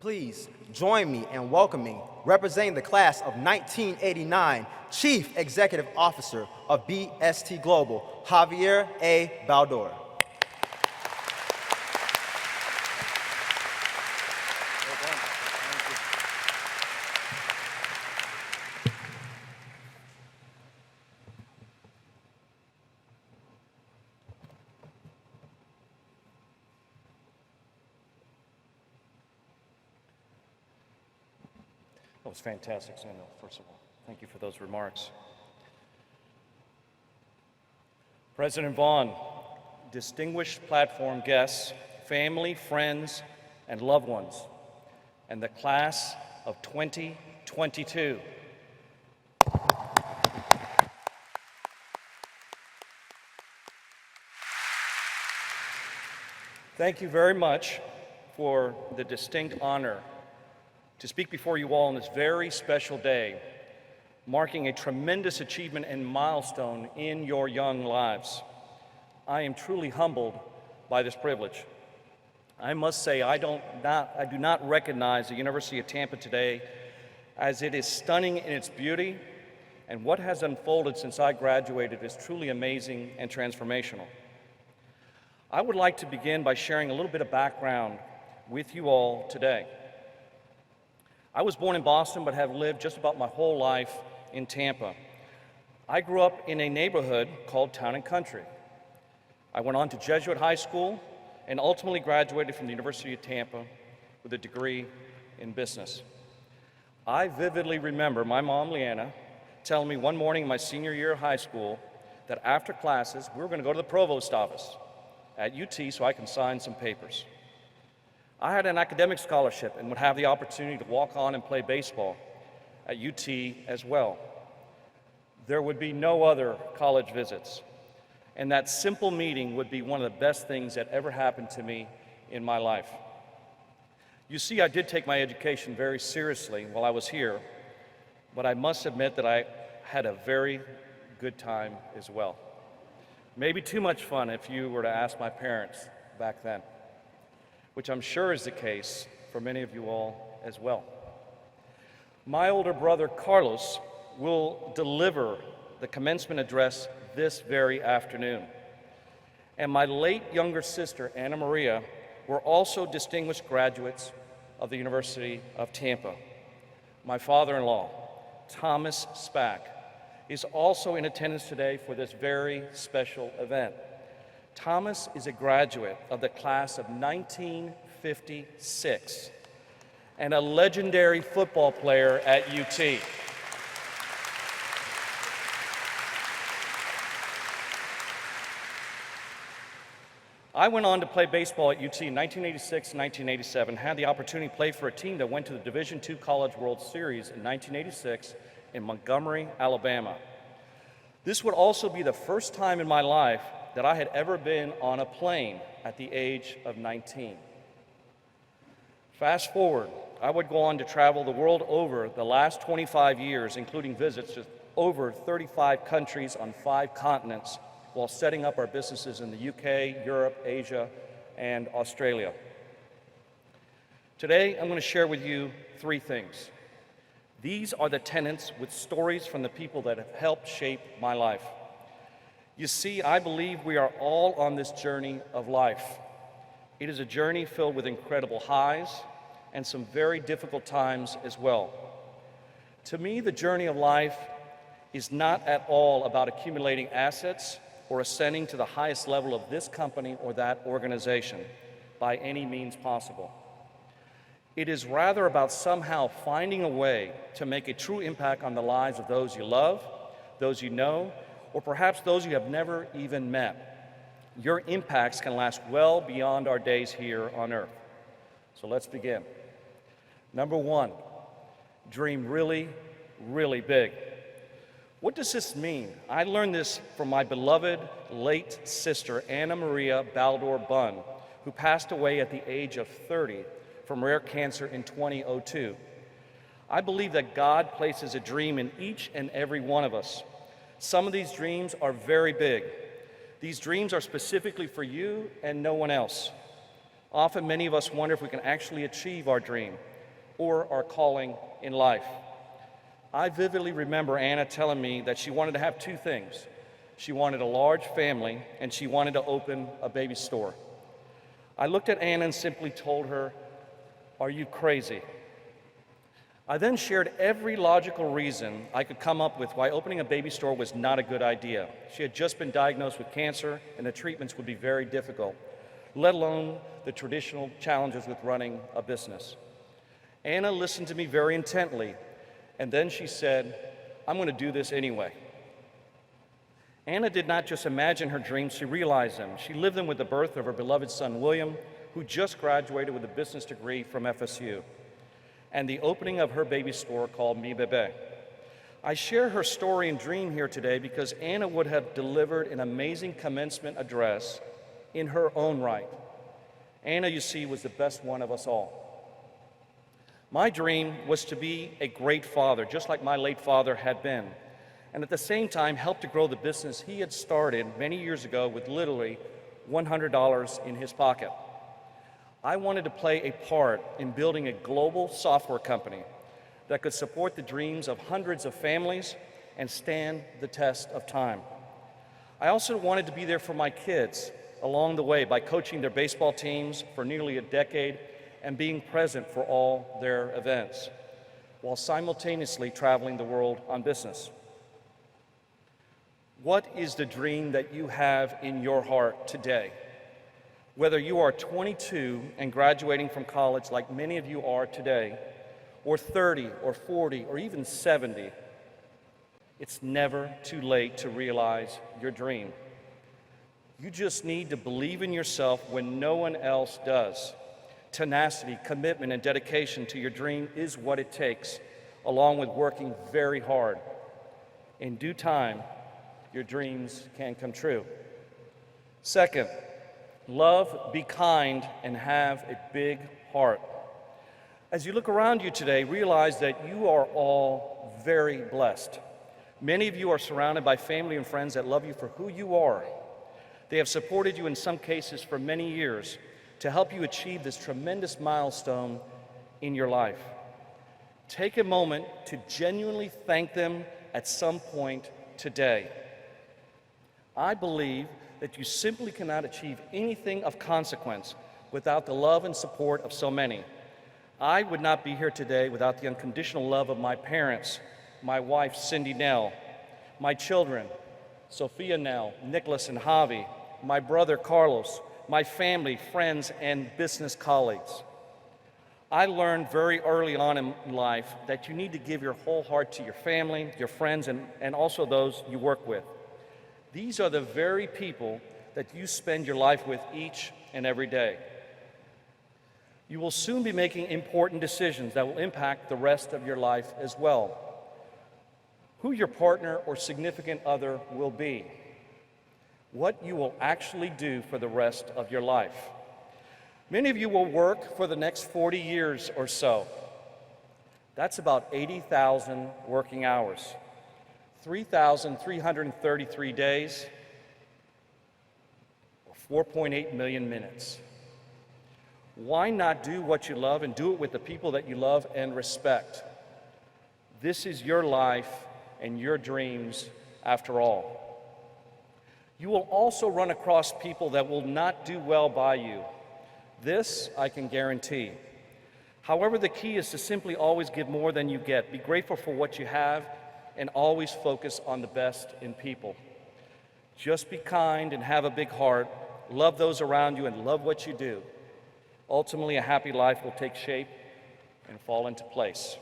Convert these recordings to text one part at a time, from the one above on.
Please join me in welcoming, representing the class of 1989, Chief Executive Officer of BST Global, Javier A. Baldor. That was fantastic, Samuel, first of all. Thank you for those remarks. President Vaughn, distinguished platform guests, family, friends, and loved ones, and the class of 2022. Thank you very much for the distinct honor to speak before you all on this very special day, marking a tremendous achievement and milestone in your young lives. I am truly humbled by this privilege. I must say I do not recognize the University of Tampa today, as it is stunning in its beauty, and what has unfolded since I graduated is truly amazing and transformational. I would like to begin by sharing a little bit of background with you all today. I was born in Boston, but have lived just about my whole life in Tampa. I grew up in a neighborhood called Town and Country. I went on to Jesuit High School and ultimately graduated from the University of Tampa with a degree in business. I vividly remember my mom, Leanna, telling me one morning in my senior year of high school that after classes, we were going to go to the provost office at UT so I can sign some papers. I had an academic scholarship and would have the opportunity to walk on and play baseball at UT as well. There would be no other college visits, and that simple meeting would be one of the best things that ever happened to me in my life. You see, I did take my education very seriously while I was here, but I must admit that I had a very good time as well. Maybe too much fun if you were to ask my parents back then, which I'm sure is the case for many of you all as well. My older brother, Carlos, will deliver the commencement address this very afternoon. And my late younger sister, Anna Maria, were also distinguished graduates of the University of Tampa. My father-in-law, Thomas Spack, is also in attendance today for this very special event. Thomas is a graduate of the class of 1956 and a legendary football player at UT. I went on to play baseball at UT in 1986 and 1987, had the opportunity to play for a team that went to the Division II College World Series in 1986 in Montgomery, Alabama. This would also be the first time in my life that I had ever been on a plane at the age of 19. Fast forward, I would go on to travel the world over the last 25 years, including visits to over 35 countries on 5 continents, while setting up our businesses in the UK, Europe, Asia, and Australia. Today, I'm going to share with you 3 things. These are the tenets with stories from the people that have helped shape my life. You see, I believe we are all on this journey of life. It is a journey filled with incredible highs and some very difficult times as well. To me, the journey of life is not at all about accumulating assets or ascending to the highest level of this company or that organization by any means possible. It is rather about somehow finding a way to make a true impact on the lives of those you love, those you know, or perhaps those you have never even met. Your impacts can last well beyond our days here on earth. So let's begin. Number 1, dream really, really big. What does this mean? I learned this from my beloved late sister, Anna Maria Baldor Bunn, who passed away at the age of 30 from rare cancer in 2002. I believe that God places a dream in each and every one of us. Some of these dreams are very big. These dreams are specifically for you and no one else. Often, many of us wonder if we can actually achieve our dream or our calling in life. I vividly remember Anna telling me that she wanted to have two things. She wanted a large family, and she wanted to open a baby store. I looked at Anna and simply told her, "Are you crazy?" I then shared every logical reason I could come up with why opening a baby store was not a good idea. She had just been diagnosed with cancer, and the treatments would be very difficult, let alone the traditional challenges with running a business. Anna listened to me very intently, and then she said, "I'm going to do this anyway." Anna did not just imagine her dreams, she realized them. She lived them with the birth of her beloved son, William, who just graduated with a business degree from FSU, and the opening of her baby store called Mi Bebe. I share her story and dream here today because Anna would have delivered an amazing commencement address in her own right. Anna, you see, was the best one of us all. My dream was to be a great father, just like my late father had been, and at the same time help to grow the business he had started many years ago with literally $100 in his pocket. I wanted to play a part in building a global software company that could support the dreams of hundreds of families and stand the test of time. I also wanted to be there for my kids along the way by coaching their baseball teams for nearly a decade and being present for all their events, while simultaneously traveling the world on business. What is the dream that you have in your heart today? Whether you are 22 and graduating from college like many of you are today, or 30 or 40 or even 70, it's never too late to realize your dream. You just need to believe in yourself when no one else does. Tenacity, commitment, and dedication to your dream is what it takes, along with working very hard. In due time, your dreams can come true. Second, love, be kind, and have a big heart. As you look around you today, realize that you are all very blessed. Many of you are surrounded by family and friends that love you for who you are. They have supported you in some cases for many years to help you achieve this tremendous milestone in your life. Take a moment to genuinely thank them at some point today. I believe that you simply cannot achieve anything of consequence without the love and support of so many. I would not be here today without the unconditional love of my parents, my wife, Cindy Nell, my children, Sophia Nell, Nicholas and Javi, my brother, Carlos, my family, friends, and business colleagues. I learned very early on in life that you need to give your whole heart to your family, your friends, and also those you work with. These are the very people that you spend your life with each and every day. You will soon be making important decisions that will impact the rest of your life as well. Who your partner or significant other will be. What you will actually do for the rest of your life. Many of you will work for the next 40 years or so. That's about 80,000 working hours. 3,333 days, or 4.8 million minutes. Why not do what you love and do it with the people that you love and respect? This is your life and your dreams after all. You will also run across people that will not do well by you. This I can guarantee. However, the key is to simply always give more than you get. Be grateful for what you have and always focus on the best in people. Just be kind and have a big heart. Love those around you and love what you do. Ultimately, a happy life will take shape and fall into place.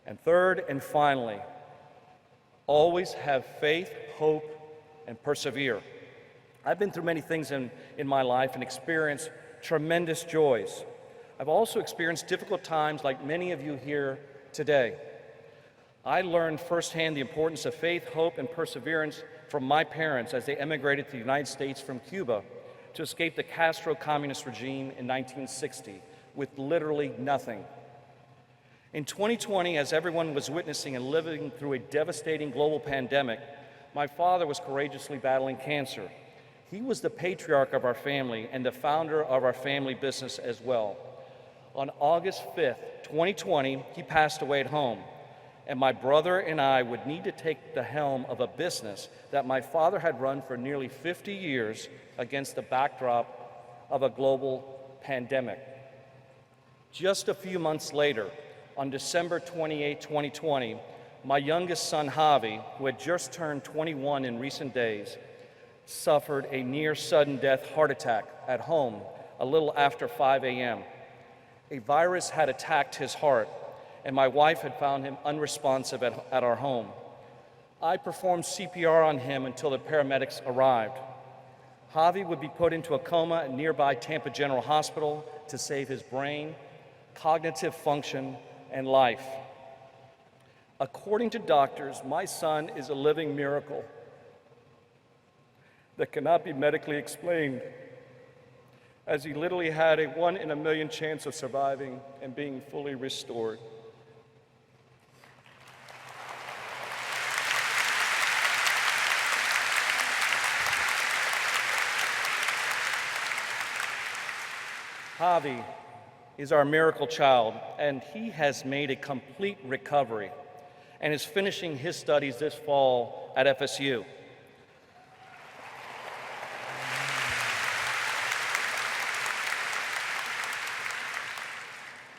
And third and finally, always have faith, hope, and persevere. I've been through many things in my life and experienced tremendous joys. I've also experienced difficult times like many of you here today. I learned firsthand the importance of faith, hope, and perseverance from my parents as they emigrated to the United States from Cuba to escape the Castro communist regime in 1960 with literally nothing. In 2020, as everyone was witnessing and living through a devastating global pandemic, my father was courageously battling cancer. He was the patriarch of our family and the founder of our family business as well. On August 5th, 2020, he passed away at home, and my brother and I would need to take the helm of a business that my father had run for nearly 50 years against the backdrop of a global pandemic. Just a few months later, on December 28, 2020, my youngest son, Javi, who had just turned 21 in recent days, suffered a near sudden death heart attack at home a little after 5 a.m. A virus had attacked his heart, and my wife had found him unresponsive at our home. I performed CPR on him until the paramedics arrived. Javi would be put into a coma at nearby Tampa General Hospital to save his brain, cognitive function, and life. According to doctors, my son is a living miracle that cannot be medically explained, as he literally had a 1 in a million chance of surviving and being fully restored. Javi is our miracle child, and he has made a complete recovery and is finishing his studies this fall at FSU.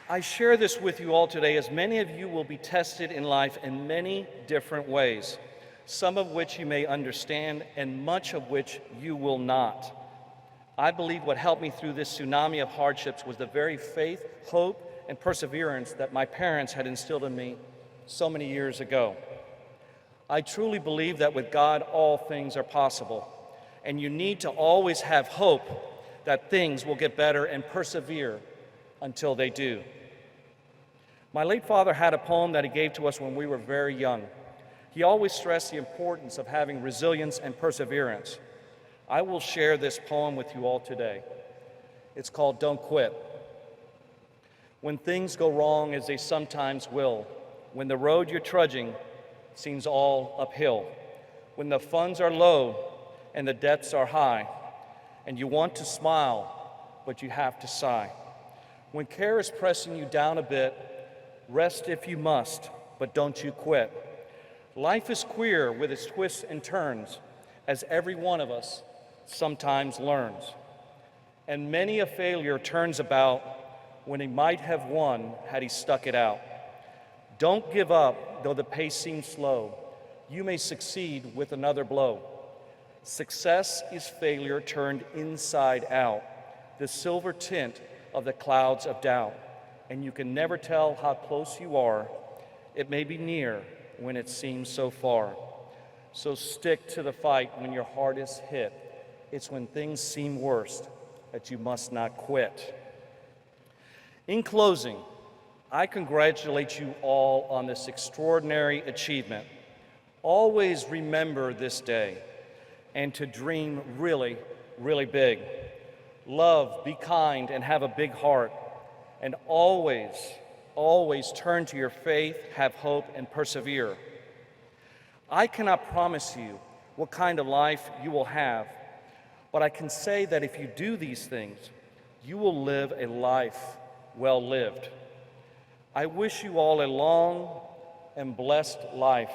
I share this with you all today as many of you will be tested in life in many different ways, some of which you may understand and much of which you will not. I believe what helped me through this tsunami of hardships was the very faith, hope, and perseverance that my parents had instilled in me so many years ago. I truly believe that with God, all things are possible, and you need to always have hope that things will get better and persevere until they do. My late father had a poem that he gave to us when we were very young. He always stressed the importance of having resilience and perseverance. I will share this poem with you all today. It's called Don't Quit. When things go wrong, as they sometimes will, when the road you're trudging seems all uphill, when the funds are low and the debts are high, and you want to smile, but you have to sigh. When care is pressing you down a bit, rest if you must, but don't you quit. Life is queer with its twists and turns, as every one of us sometimes learns. And many a failure turns about when he might have won had he stuck it out. Don't give up, though the pace seems slow. You may succeed with another blow. Success is failure turned inside out, the silver tint of the clouds of doubt. And you can never tell how close you are. It may be near when it seems so far. So stick to the fight when your heart is hit. It's when things seem worst that you must not quit. In closing, I congratulate you all on this extraordinary achievement. Always remember this day and to dream really, really big. Love, be kind, and have a big heart. And always, always turn to your faith, have hope, and persevere. I cannot promise you what kind of life you will have, but I can say that if you do these things, you will live a life well lived. I wish you all a long and blessed life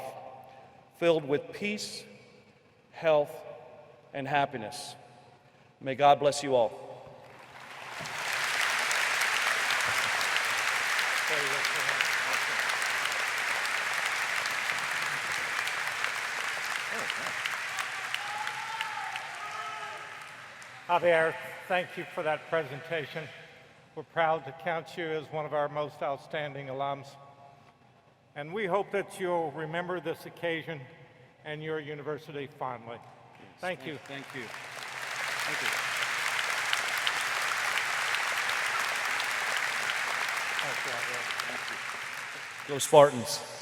filled with peace, health, and happiness. May God bless you all. Javier, thank you for that presentation. We're proud to count you as one of our most outstanding alums. And we hope that you'll remember this occasion and your university fondly. Thank you. Thank you. Thank you, Javier. Go Spartans.